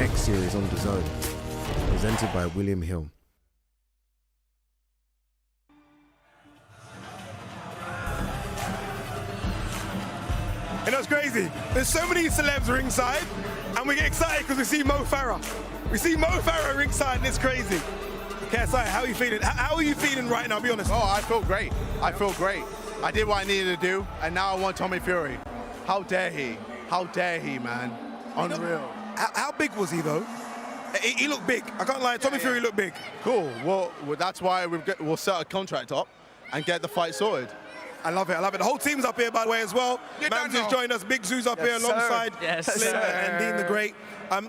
X series on DAZN, presented by William Hill. You know, it's crazy. There's so many celebs ringside, and we get excited because we see Mo Farah. We see Mo Farah ringside, and it's crazy. KSI, how are you feeling? How are you feeling right now? Be honest. Oh, I feel great. I feel great. I did what I needed to do, and now I want Tommy Fury. How dare he? How dare he, man? Unreal. How big was he, though? He looked big. I can't lie. Tommy Fury looked big. Cool. Well, that's why we'll set a contract up and get the fight sorted. I love it. I love it. The whole team's up here, by the way, as well. Mams has joined us. Big Zoo's up here alongside Slim and Dean the Great.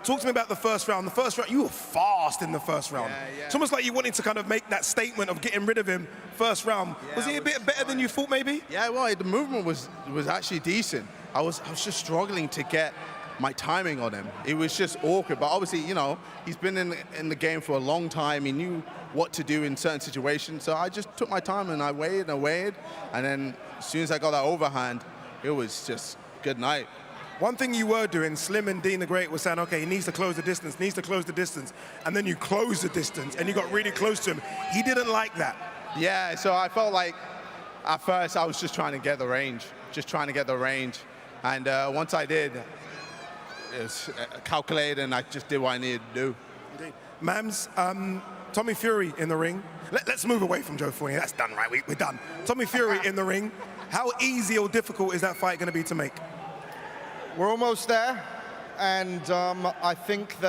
Talk to me about the first round. The first round, you were fast in the first round. Yeah. It's almost like you wanted to kind of make that statement of getting rid of him first round. Was he a bit better than you thought, maybe? Yeah, well, the movement was actually decent. I was just struggling to get my timing on him. It was just awkward, but obviously, you know, he's been in the game for a long time. He knew what to do in certain situations, so I just took my time and I waited, and then as soon as I got that overhand, it was just good night. One thing you were doing, Slim and Dean the Great were saying, okay, he needs to close the distance, and then you closed the distance, and you got really close to him. He didn't like that. Yeah, so I felt like at first I was just trying to get the range, and once I did, it was calculated, and I just did what I needed to do. Indeed. Mams, Tommy Fury in the ring. Let's move away from Joe Fournier. That's done, right? We're done. Tommy Fury in the ring. How easy or difficult is that fight going to be to make? We're almost there, and I think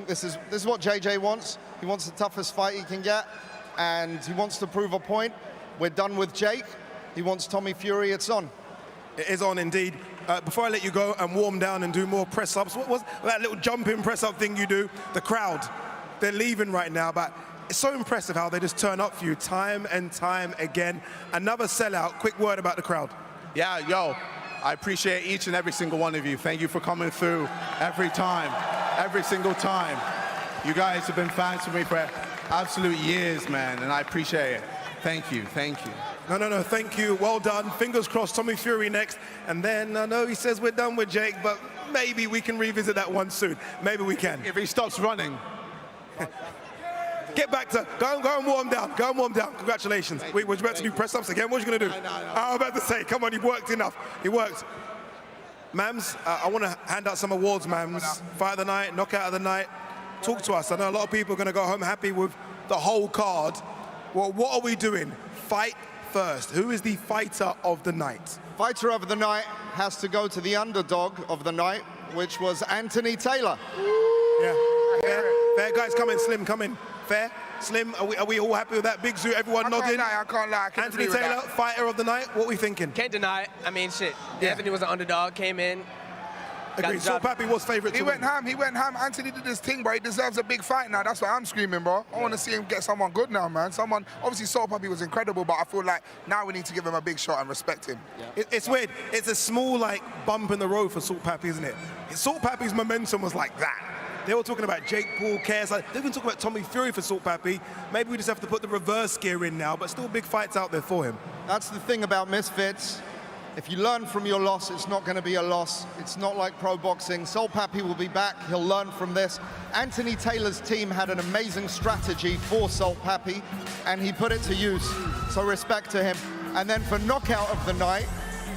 this is what JJ wants. He wants the toughest fight he can get, and he wants to prove a point. We're done with Jake. He wants Tommy Fury. It's on. It is on indeed. Before I let you go and warm down and do more press-ups, what was that little jumping press-up thing you do? The crowd, they're leaving right now, but it's so impressive how they just turn up for you time and time again. Another sellout. Quick word about the crowd. Yeah, yo, I appreciate each and every single one of you. Thank you for coming through every time, every single time. You guys have been fans for me for absolute years, man, and I appreciate it. Thank you, thank you. No, thank you. Well done. Fingers crossed, Tommy Fury next. And then, I know he says we're done with Jake, but maybe we can revisit that one soon. Maybe we can. If he stops running. Get back to, go and warm down. Go and warm down. Congratulations. Wait, was you about to do press-ups again? What are you going to do? No. I was about to say, come on, you've worked enough. You worked. Mams, I want to hand out some awards, Mams. Fight of the night, knockout of the night. Talk to us. I know a lot of people are going to go home happy with the whole card. Well, what are we doing? Fight first. Who is the fighter of the night? Fighter of the night has to go to the underdog of the night, which was Anthony Taylor. Yeah. Fair. Guys, come in. Slim, come in. Fair. Slim, are we all happy with that? Big Zoo, everyone nodding? I can't lie. Anthony Taylor, fighter of the night. What are we thinking? Can't deny it. I mean, shit. Anthony was an underdog, came in. Agreed. So Pappy was favourite to win. He went ham. Anthony did his thing, bro. He deserves a big fight now. That's why I'm screaming, bro. I want to see him get someone good now, man. Someone, obviously, Soul Pappy was incredible, but I feel like now we need to give him a big shot and respect him. Yeah. It's weird. It's a small, like, bump in the road for Salt Pappy, isn't it? Salt Pappy's momentum was like that. They were talking about Jake Paul, KSI. They've been talking about Tommy Fury for Salt Pappy. Maybe we just have to put the reverse gear in now, but still big fights out there for him. That's the thing about Misfits. If you learn from your loss, it's not going to be a loss. It's not like pro boxing. Soul Pappy will be back. He'll learn from this. Anthony Taylor's team had an amazing strategy for Soul Pappy, and he put it to use. So respect to him. And then for knockout of the night,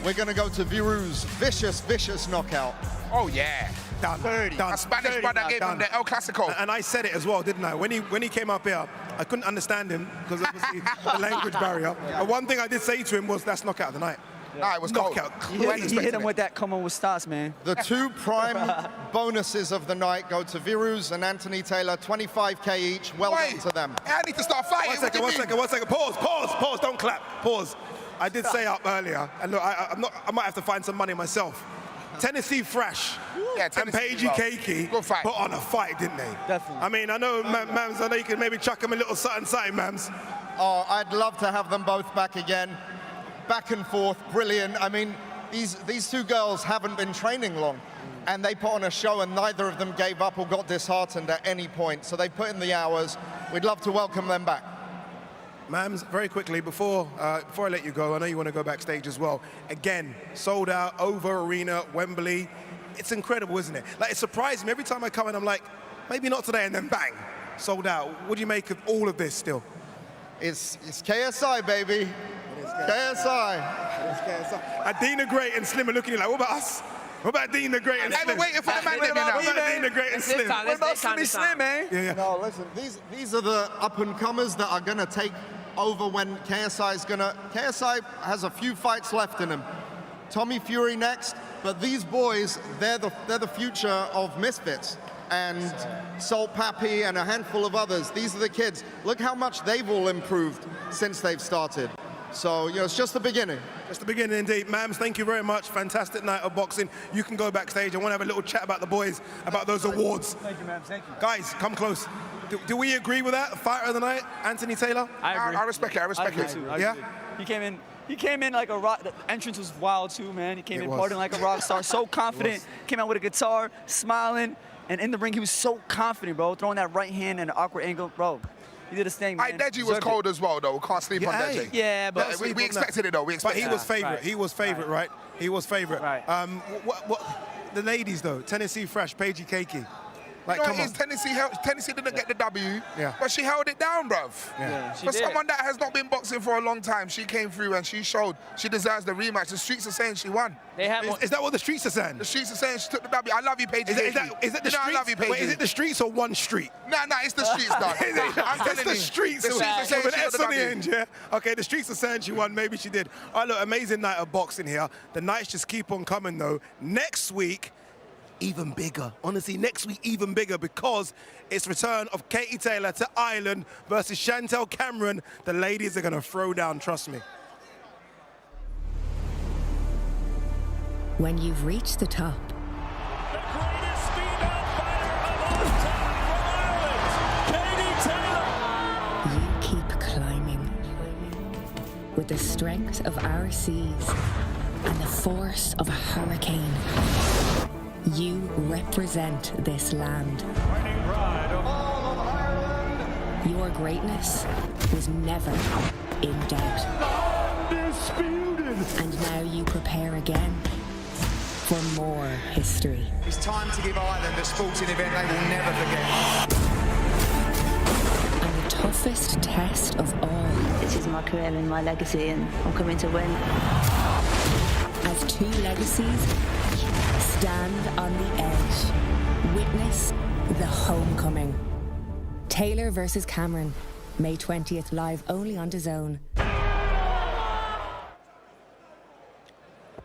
we're going to go to Viru's vicious knockout. Oh, yeah. Done. A Spanish brother gave him the El Clasico. And I said it as well, didn't I? When he came up here, I couldn't understand him because obviously the language barrier. But one thing I did say to him was, that's knockout of the night. Nah, it was knockout. You hit him with that Commonwealth stars, man. The two prime bonuses of the night go to Viru's and Anthony Taylor, 25K each. Well done to them. I need to start fighting. One second. Pause. Don't clap. Pause. I did say up earlier, and look, I might have to find some money myself. Tennessee Fresh and Paige Keiki put on a fight, didn't they? Definitely. I mean, I know, Mams, I know you can maybe chuck them a little something, Mams. Oh, I'd love to have them both back again. Back and forth, brilliant. I mean, these two girls haven't been training long, and they put on a show, and neither of them gave up or got disheartened at any point. So they put in the hours. We'd love to welcome them back. Mams, very quickly, before I let you go, I know you want to go backstage as well. Again, sold out, over arena, Wembley. it's incredible, isn't it? Like, it surprised me. Every time I come in, I'm like, maybe not today, and then bang, sold out. What do you make of all of this still? It's KSI, baby. KSI. Dean the Great and Slim are looking at you like, what about us? What about Dean the Great and Slim? I'm waiting for the man in What now. about Dean the Great and Slim? What about Slimmy Slim, man? Yeah. No, listen, these are the up-and-comers that are gonna take over when KSI has a few fights left in him. Tommy Fury next, but these boys, they're the future of Misfits. And Salt Pappy and a handful of others, these are the kids. Look how much they've all improved since they've started. So, you know, it's just the beginning. Just the beginning indeed. Mams, thank you very much. Fantastic night of boxing. You can go backstage. I want to have a little chat about the boys, about those awards. Thank you, man. Thank you. Guys, come close. Do we agree with that? Fighter of the night, Anthony Taylor? I agree. I respect it. I respect it. Too. I Yeah? agree. He came in like a rock. The entrance was wild too, man. He came It in was. partying like a rock star, so confident. Came out with a guitar, smiling, and in the ring he was so confident, bro. Throwing that right hand in an awkward angle, bro. He did his thing, man. Deji was Deserved cold it. as well, though. We can't sleep on Yeah, Deji. Yeah, but Don't We sleep on expected that. it, though. We But expected he it. was favorite. Right. He was favorite, right? He was favorite. Right. The ladies though, Tennessee Fresh, Paigey Keiki. Like, You know, come on. Tennessee didn't get the W, Yeah. but she held it down, bruv. yeah, she For did. someone that has not been boxing for a long time, she came through and she showed she deserves the rematch. The streets are saying she won. They have Is that what the streets are saying? The streets are saying she took the W. I love you, Paige. Is it the You know streets? I love you, Paige. Wait, is it the streets or one street? Nah, it's the streets, dog. I'm telling It's the you. streets. The streets are saying with she an got S the on the W. end, yeah? Okay, the streets are saying she won. Maybe she did. All right, look, amazing night of boxing here. The nights just keep on coming, though. Next week, even bigger. Honestly, next week, even bigger because it's return of Katie Taylor to Ireland versus Chantel Cameron. The ladies are going to throw down, trust me. When you've reached the top, The greatest female fighter of all time from Ireland, Katie Taylor. you keep climbing. With the strength of our seas and the force of a hurricane, you represent this land. Fighting pride of all of Ireland. Your greatness was never in doubt. Undisputed. And now you prepare again for more history. It's time to give Ireland a sporting event they will never forget. And the toughest test of all, This is my career and my legacy, and I'm coming to win. as two legacies stand on the edge. Witness the homecoming. Taylor versus Cameron, May 20th, live only on DAZN.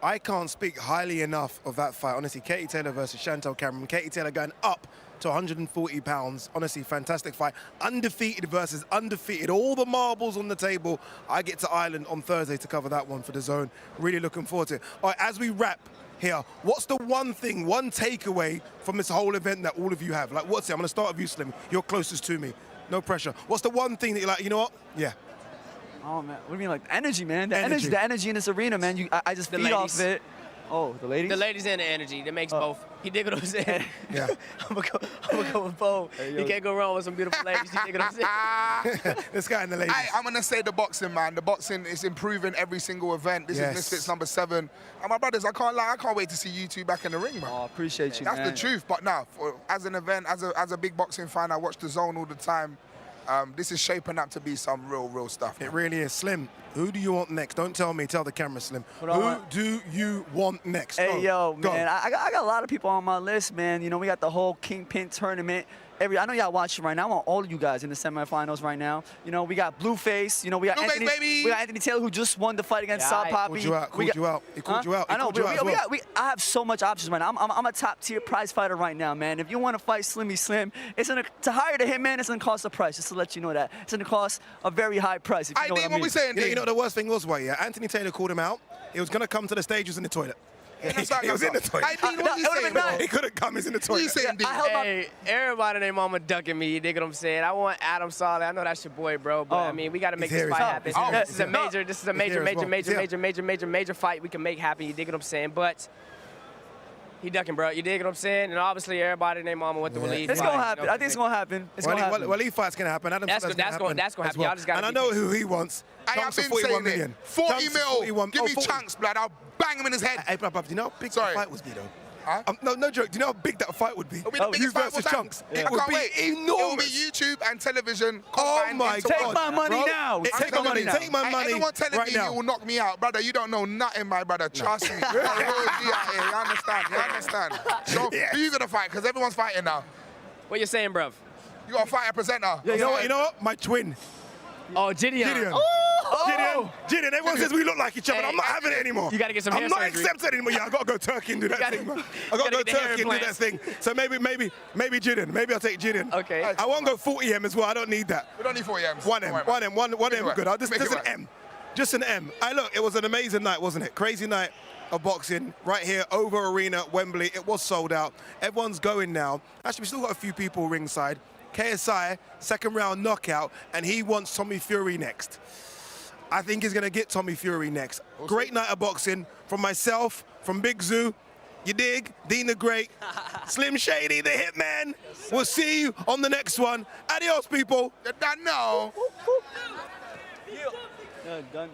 I can't speak highly enough of that fight. Honestly, Katie Taylor versus Chantel Cameron. Katie Taylor going up to 140 pounds. Honestly, fantastic fight. Undefeated versus undefeated. All the marbles on the table. I get to Ireland on Thursday to cover that one for DAZN. Really looking forward to it. All right, as we wrap here, what's the one thing, one takeaway from this whole event that all of you have? Like, what's it? I'm going to start with you, Slim. You're closest to me. No pressure. What's the one thing that you're like, you know what? Yeah. Oh man, what do you mean, like the energy, man? The Energy. the energy in this arena, man. I just The feed off ladies. of it. Oh, the ladies. The ladies and the energy, that makes both. He dig what I'm saying? Yeah. I'm gonna go with both. You can't go wrong with some beautiful ladies. You dig what I'm saying? This guy and the ladies. I'm going to say the boxing, man. The boxing is improving every single event. This Yes. is Misfits number 7. And my brothers, I can't lie, I can't wait to see you two back in the ring, man. Oh, appreciate you, That's man. the truth. But now, as an event, as a big boxing fan, I watch DAZN all the time. This is shaping up to be some real stuff. It really is. Slim, who do you want next? Don't tell me, tell the camera, Slim. What I Who want? do you want next? Hey, Go. yo, man, I got a lot of people on my list, man. You know, we got the whole Kingpin tournament. I know y'all watching right now. I want all of you guys in the semifinals right now. You know, we got Blueface. You know, we got Blueface, Anthony. baby. We got Anthony Taylor, who just won the fight against Sal Poppy. Called you out. Called you out. He called you out. He I know. called you out as well. I have so much options right now. I'm a top tier prize fighter right now, man. If you want to fight Slimmy Slim, to hire the hitman, it's gonna cost a price. Just to let you know that it's gonna cost a very high price. If you know what I what mean. we saying, You know what the worst thing was, yeah? Anthony Taylor called him out. He was going to come to the stage, he was in the toilet. He was in the toilet. what you saying, bro? He couldn't come, he's in the What you toilet. saying, D? Hey, everybody named Mama ducking me. You dig what I'm saying? I want Adam Solid. I know that's your boy, bro. But I mean, we got to make He's this here fight as happen. well. This is a major. This is a He's here major fight we can make happen. You dig what I'm saying? But he ducking, bro. You dig what I'm saying? And obviously, everybody named Mama with the Waleed It's fight, gonna happen. you know, I think it's gonna happen. It's gonna happen. Waleed fight's going to happen. Adam That's Silva's gonna happen. That's gonna as happen. well. Y'all just gotta And I be know patient. who he wants. Hey, I've Chunks of been 41 saying million. it. 40 Chunks of mil. 41. Give me 40. chunks, blood. I'll bang him in his head. Hey, bruv, you know how big Sorry. the fight was, me though? No joke. Do you know how big that fight would be? It'll be the You biggest fight of all versus time. Chunks. I It would can't be wait. It will be enormous. YouTube and television Oh combined my into God. one. my money bro. now. Take my money. Take my Hey, money everyone telling right me now. you will knock me out, brother. You don't know nothing, my brother. Trust me. You're a real G out here. You understand? You understand? So who you gonna fight? Because everyone's fighting now. What you saying, bruv? You gotta fight a presenter. You know what? You know what? My twin. Oh, Gideon. Gideon. Oh! Gideon, everyone says we look like each other. Hey, I'm not having it anymore. You gotta get some hair I'm not surgery. accepted anymore. Yeah, I gotta go Turkey and do that gotta- thing, man. you I gotta gotta go get the hair Turkey and do that implants. thing. So maybe Gideon. Maybe I'll take Gideon. Okay. I won't go 40M as well. I don't need that. We don't need 4 M's. One M good. I'll just Make it an work. M. Just an M. Look, it was an amazing night, wasn't it? Crazy night of boxing right here over Arena, Wembley. It was sold out. Everyone's going now. Actually, we still got a few people ringside. KSI, second round knockout, and he wants Tommy Fury next. I think he's going to get Tommy Fury next. Great night of boxing from myself, from Big Zoo. You dig? Dean the Great, Slim Shady, the Hitman. We'll see you on the next one. Adios, people. You don't know. Done.